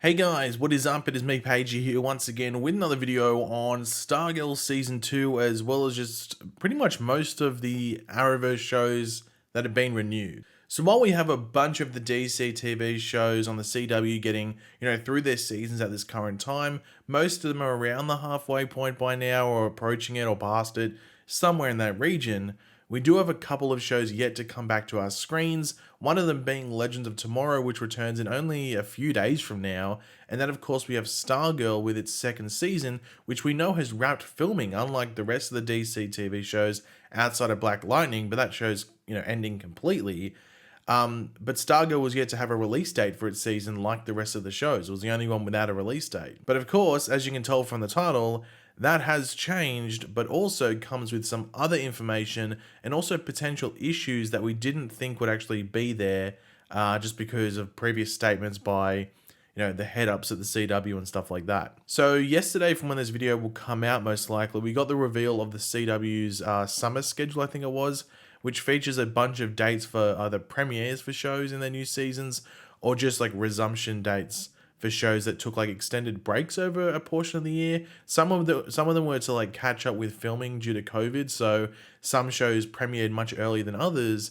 Hey guys, what is up? It is me, Pagey, here once again with another video on Stargirl Season 2, as well as just pretty much most of the Arrowverse shows that have been renewed. So while we have a bunch of the DC TV shows on the CW getting, through their seasons at this current time, most of them are around the halfway point by now, or approaching it, or past it, somewhere in that region. We do have a couple of shows yet to come back to our screens, one of them being Legends of Tomorrow, which returns in only a few days from now, and then of course we have Stargirl with its second season, which we know has wrapped filming, unlike the rest of the DC TV shows outside of Black Lightning, but that show's, ending completely. But Stargirl was yet to have a release date for its season like the rest of the shows. It was the only one without a release date. But of course, as you can tell from the title, that has changed, but also comes with some other information and also potential issues that we didn't think would actually be there, just because of previous statements by the head ups at the CW and stuff like that. So yesterday, from when this video will come out, most likely, we got the reveal of the CW's summer schedule, I think it was, which features a bunch of dates for either premieres for shows in their new seasons or just like resumption dates for shows that took like extended breaks over a portion of the year. Some of them were to like catch up with filming due to COVID, so some shows premiered much earlier than others,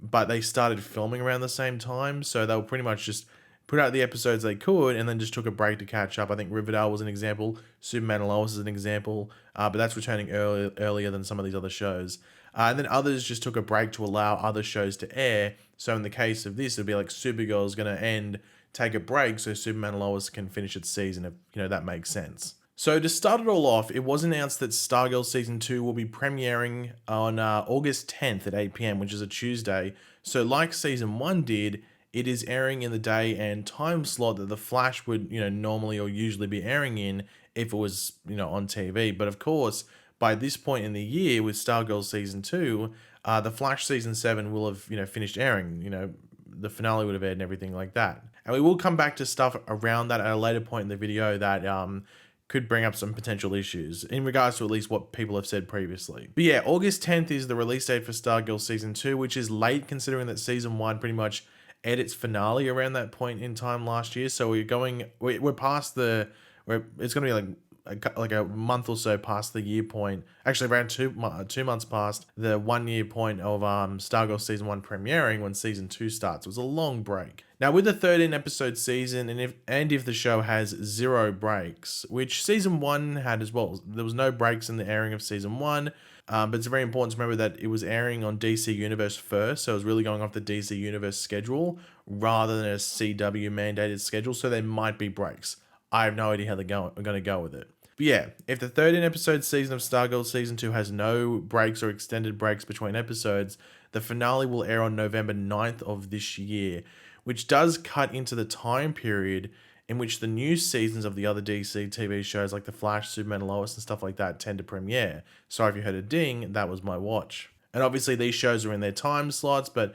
but they started filming around the same time, so they were pretty much just put out the episodes they could and then just took a break to catch up. I think Riverdale was an example, Superman and Lois is an example, but that's returning earlier than some of these other shows. And then others just took a break to allow other shows to air. So in the case of this, it'd be like Supergirl is going to end, take a break so Superman and Lois can finish its season, if that makes sense. So to start it all off, it was announced that Stargirl Season 2 will be premiering on August 10th at 8 p.m, which is a Tuesday. So like Season 1 did, it is airing in the day and time slot that The Flash would, normally or usually be airing in if it was, on TV. But of course, by this point in the year with Stargirl Season 2, The Flash Season 7 will have, finished airing. The finale would have aired and everything like that. And we will come back to stuff around that at a later point in the video that could bring up some potential issues in regards to at least what people have said previously. But yeah, August 10th is the release date for Stargirl Season 2, which is late considering that Season 1 pretty much aired its finale around that point in time last year. So we're past it's going to be like a month or so past the year point, actually around 2 months past the 1 year point of Stargirl Season 1 premiering when Season 2 starts. It was a long break. Now with the 13 episode season, and if the show has 0 breaks, which Season 1 had as well, there was no breaks in the airing of Season 1, but it's very important to remember that it was airing on DC Universe first, so it was really going off the DC Universe schedule rather than a CW mandated schedule, so there might be breaks. I have no idea how they're going to go with it. But yeah, if the 13 episode season of Stargirl Season 2 has no breaks or extended breaks between episodes, the finale will air on November 9th of this year, which does cut into the time period in which the new seasons of the other DC TV shows like The Flash, Superman and Lois and stuff like that tend to premiere. Sorry if you heard a ding, that was my watch. And obviously these shows are in their time slots, but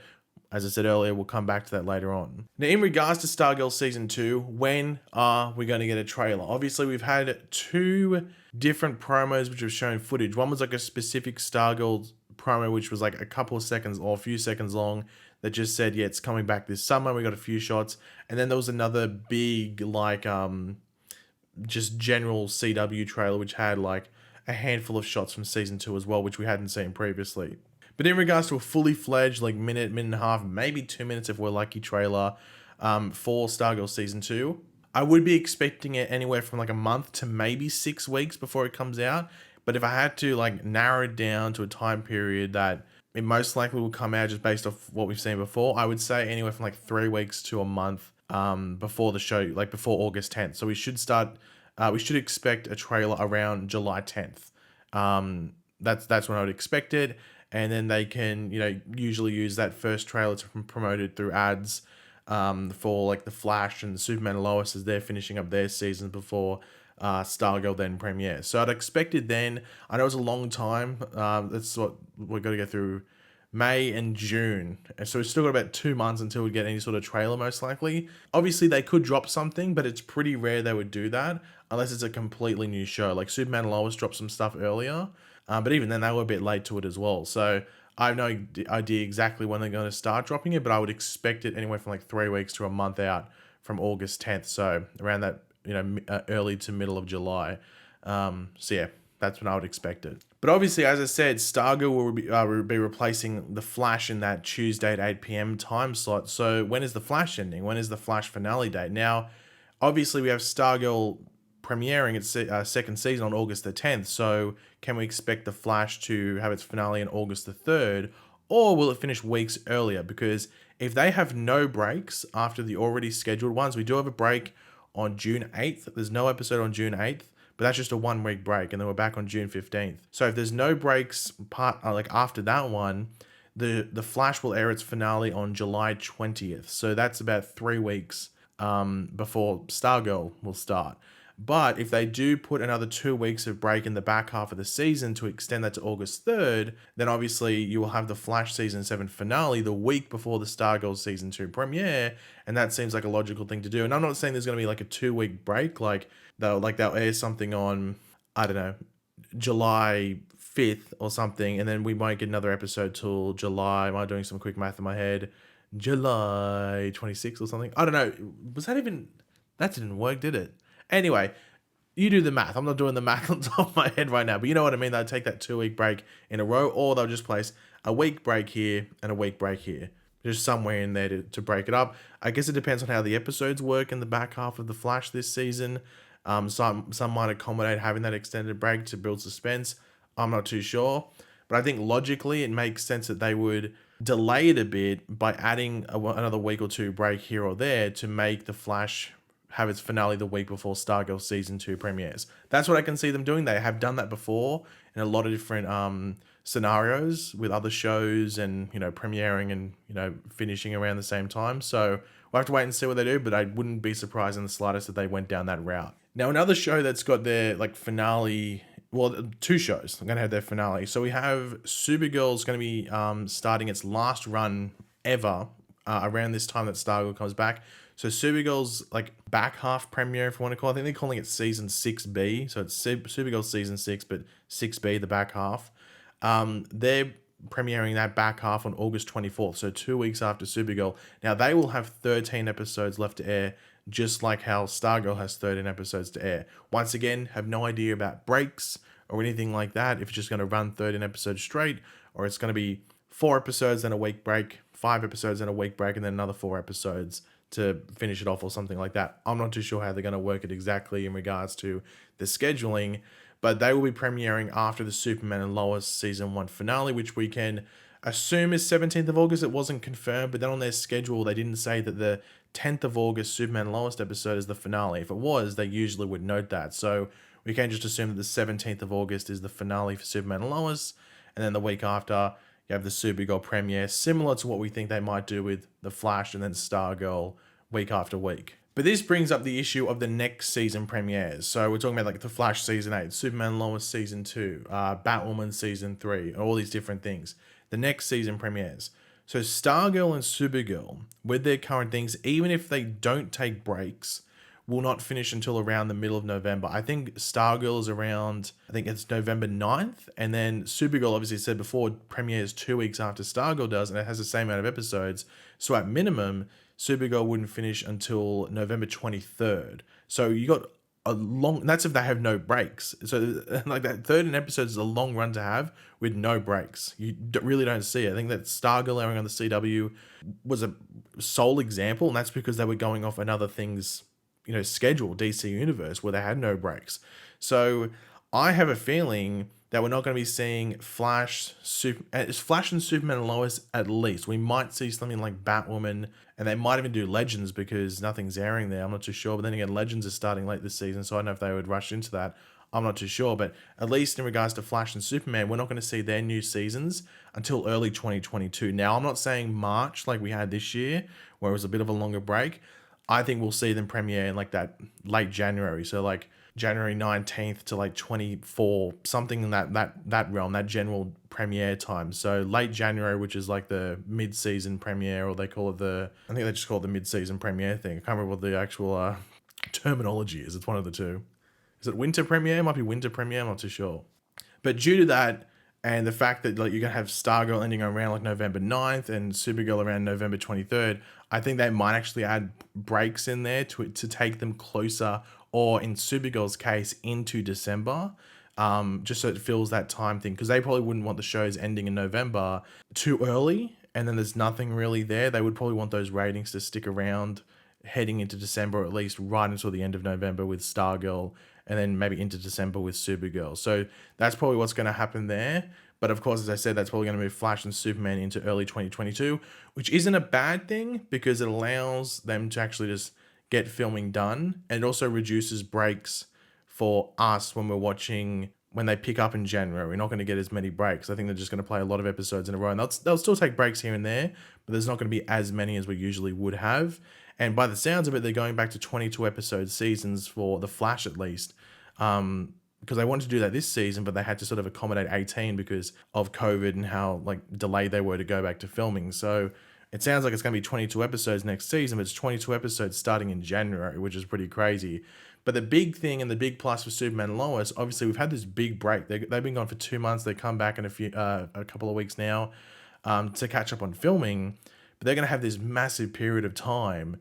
as I said earlier, we'll come back to that later on. Now, in regards to Stargirl Season 2, when are we going to get a trailer? Obviously, we've had 2 different promos which have shown footage. One was like a specific Stargirl promo, which was like a couple of seconds or a few seconds long, that just said, yeah, it's coming back this summer. We got a few shots. And then there was another big, like, just general CW trailer, which had like a handful of shots from Season 2 as well, which we hadn't seen previously. But in regards to a fully fledged, like minute and a half, maybe 2 minutes if we're lucky, trailer for Stargirl Season 2, I would be expecting it anywhere from like a month to maybe 6 weeks before it comes out. But if I had to like narrow it down to a time period that it most likely will come out just based off what we've seen before, I would say anywhere from like 3 weeks to a month before the show, like before August 10th. So we should expect a trailer around July 10th. That's when I would expect it. And then they can, usually use that first trailer to promote it through ads for like The Flash and Superman and Lois as they're finishing up their seasons before Stargirl then premieres. So I'd expect it then. I know it's a long time. That's what we're going to go through, May and June. So we've still got about 2 months until we get any sort of trailer, most likely. Obviously, they could drop something, but it's pretty rare they would do that unless it's a completely new show. Like Superman and Lois dropped some stuff earlier. But even then, they were a bit late to it as well. So I have no idea exactly when they're going to start dropping it, but I would expect it anywhere from like 3 weeks to a month out from August 10th. So around that, early to middle of July. So yeah, that's when I would expect it. But obviously, as I said, Stargirl will be replacing The Flash in that Tuesday at 8 p.m. time slot. So when is The Flash ending? When is the Flash finale date? Now, obviously, we have Stargirl premiering its second season on August the 10th. So can we expect The Flash to have its finale on August the 3rd? Or will it finish weeks earlier? Because if they have no breaks after the already scheduled ones, we do have a break on June 8th. There's no episode on June 8th. But that's just a 1 week break, and then we're back on June 15th. So if there's no breaks after that one, the Flash will air its finale on July 20th. So that's about 3 weeks before Stargirl will start. But if they do put another 2 weeks of break in the back half of the season to extend that to August 3rd, then obviously you will have the Flash Season 7 finale the week before the Stargirl Season 2 premiere, and that seems like a logical thing to do. And I'm not saying there's going to be like a 2 week break, like they'll air something on, I don't know, July 5th or something, and then we might get another episode till July. Am I doing some quick math in my head? July 26th or something? I don't know. That didn't work, did it? Anyway, you do the math. I'm not doing the math on top of my head right now, but you know what I mean. They'll take that 2 week break in a row, or they'll just place a week break here and a week break here. Just somewhere in there to break it up. I guess it depends on how the episodes work in the back half of The Flash this season. Some might accommodate having that extended break to build suspense. I'm not too sure. But I think logically it makes sense that they would delay it a bit by adding another week or two break here or there to make The Flash have its finale the week before Stargirl Season 2 premieres. That's what I can see them doing. They have done that before in a lot of different scenarios with other shows and, premiering and, finishing around the same time. So we'll have to wait and see what they do, but I wouldn't be surprised in the slightest that they went down that route. Now, another show that's got their finale, well, 2 shows are going to have their finale. So we have Supergirl's going to be starting its last run ever around this time that Stargirl comes back. So Supergirl's back half premiere, if you want to call it, I think they're calling it Season 6B. So it's Supergirl Season 6, but 6B, the back half. They're premiering that back half on August 24th, so 2 weeks after Supergirl. Now, they will have 13 episodes left to air, just like how Stargirl has 13 episodes to air. Once again, have no idea about breaks or anything like that, if it's just going to run 13 episodes straight, or it's going to be 4 episodes, then a week break, 5 episodes, then a week break, and then another 4 episodes to finish it off or something like that. I'm not too sure how they're going to work it exactly in regards to the scheduling, but they will be premiering after the Superman and Lois Season 1 finale, which we can assume is 17th of August. It wasn't confirmed, but then on their schedule, they didn't say that the 10th of August Superman and Lois episode is the finale. If it was, they usually would note that. So we can just assume that the 17th of August is the finale for Superman and Lois, and then the week after, you have the Supergirl premiere, similar to what we think they might do with The Flash and then Stargirl week after week. But this brings up the issue of the next season premieres. So we're talking about The Flash Season 8, Superman and Lois Season 2, Batwoman Season 3, all these different things. The next season premieres. So Stargirl and Supergirl, with their current things, even if they don't take breaks, will not finish until around the middle of November. I think Stargirl is around, I think it's November 9th. And then Supergirl, obviously said before, premieres 2 weeks after Stargirl does, and it has the same amount of episodes. So at minimum, Supergirl wouldn't finish until November 23rd. So you got a long, that's if they have no breaks. So that 13 episodes is a long run to have with no breaks. You really don't see it. I think that Stargirl airing on the CW was a sole example, and that's because they were going off another thing's schedule, DC Universe, where they had no breaks. So I have a feeling that we're not going to be seeing Flash and Superman and Lois at least. We might see something like Batwoman, and they might even do Legends because nothing's airing there. I'm not too sure. But then again, Legends is starting late this season, so I don't know if they would rush into that. I'm not too sure. But at least in regards to Flash and Superman, we're not going to see their new seasons until early 2022. Now, I'm not saying March like we had this year, where it was a bit of a longer break. I think we'll see them premiere in that late January. So January 19th to 24, something in that realm, that general premiere time. So late January, which is the mid-season premiere, or they call it I think they just call it the mid-season premiere thing. I can't remember what the actual terminology is. It's one of the two. Is it winter premiere? It might be winter premiere. I'm not too sure. But due to that, And the fact that like you're gonna have Stargirl ending around like November 9th and Supergirl around November 23rd, I think they might actually add breaks in there to take them closer, or in Supergirl's case, into December. Just so it fills that time thing, because they probably wouldn't want the shows ending in November too early, and then there's nothing really there. They would probably want those ratings to stick around heading into December, or at least right until the end of November with Stargirl, and then maybe into December with Supergirl. So that's probably what's going to happen there. But of course, as I said, that's probably going to move Flash and Superman into early 2022, which isn't a bad thing because it allows them to actually just get filming done. And it also reduces breaks for us when we're watching, when they pick up in January. We're not going to get as many breaks. I think they're just going to play a lot of episodes in a row, and they'll still take breaks here and there, but there's not going to be as many as we usually would have. And by the sounds of it, they're going back to 22 episode seasons for The Flash, at least. Because they wanted to do that this season, but they had to sort of accommodate 18 because of COVID and how like delayed they were to go back to filming. So it sounds like it's going to be 22 episodes next season, but it's 22 episodes starting in January, which is pretty crazy. But the big thing and the big plus for Superman and Lois, obviously we've had this big break. They've been gone for 2 months. They come back in a couple of weeks now to catch up on filming. But they're going to have this massive period of time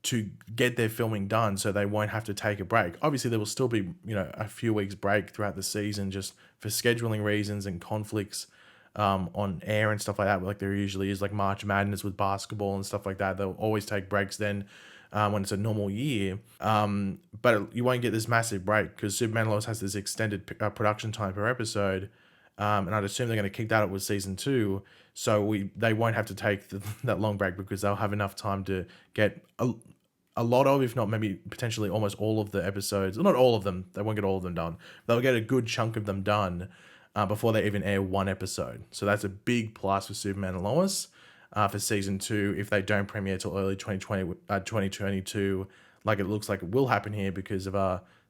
to get their filming done, so they won't have to take a break. Obviously, there will still be, a few weeks break throughout the season just for scheduling reasons and conflicts on air and stuff like that, like there usually is, like March Madness with basketball and stuff like that. They'll always take breaks then when it's a normal year. But you won't get this massive break because Superman Lois has this extended production time per episode. And I'd assume they're going to kick that up with season 2, so they won't have to take that long break because they'll have enough time to get a lot of, if not maybe potentially almost all of the episodes. Well, not all of them. They won't get all of them done. They'll get a good chunk of them done before they even air one episode. So that's a big plus for Superman and Lois for season 2 if they don't premiere till early 2022, like it looks like it will happen here because of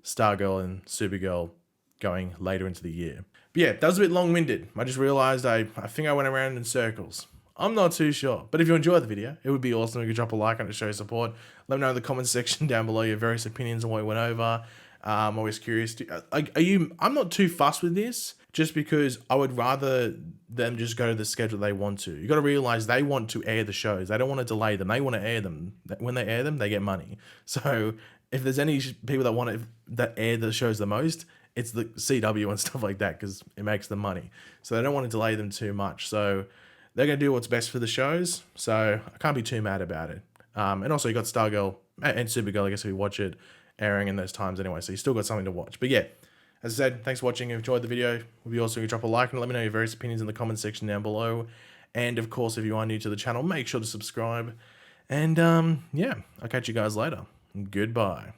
Stargirl and Supergirl going later into the year. But yeah, that was a bit long-winded. I just realized I think I went around in circles. I'm not too sure. But if you enjoyed the video, it would be awesome if you could drop a like on it to show your support. Let me know in the comments section down below your various opinions on what we went over. I'm always curious. I'm not too fussed with this, just because I would rather them just go to the schedule they want to. You got to realize they want to air the shows. They don't want to delay them. They want to air them. When they air them, they get money. So if there's any people that air the shows the most, it's the CW and stuff like that because it makes them money. So they don't want to delay them too much. So they're going to do what's best for the shows. So I can't be too mad about it. And also you got Stargirl and Supergirl, I guess, if you watch it, airing in those times anyway. So you still got something to watch. But yeah, as I said, thanks for watching. If you enjoyed the video, it would be awesome if you drop a like and let me know your various opinions in the comment section down below. And of course, if you are new to the channel, make sure to subscribe. And yeah, I'll catch you guys later. Goodbye.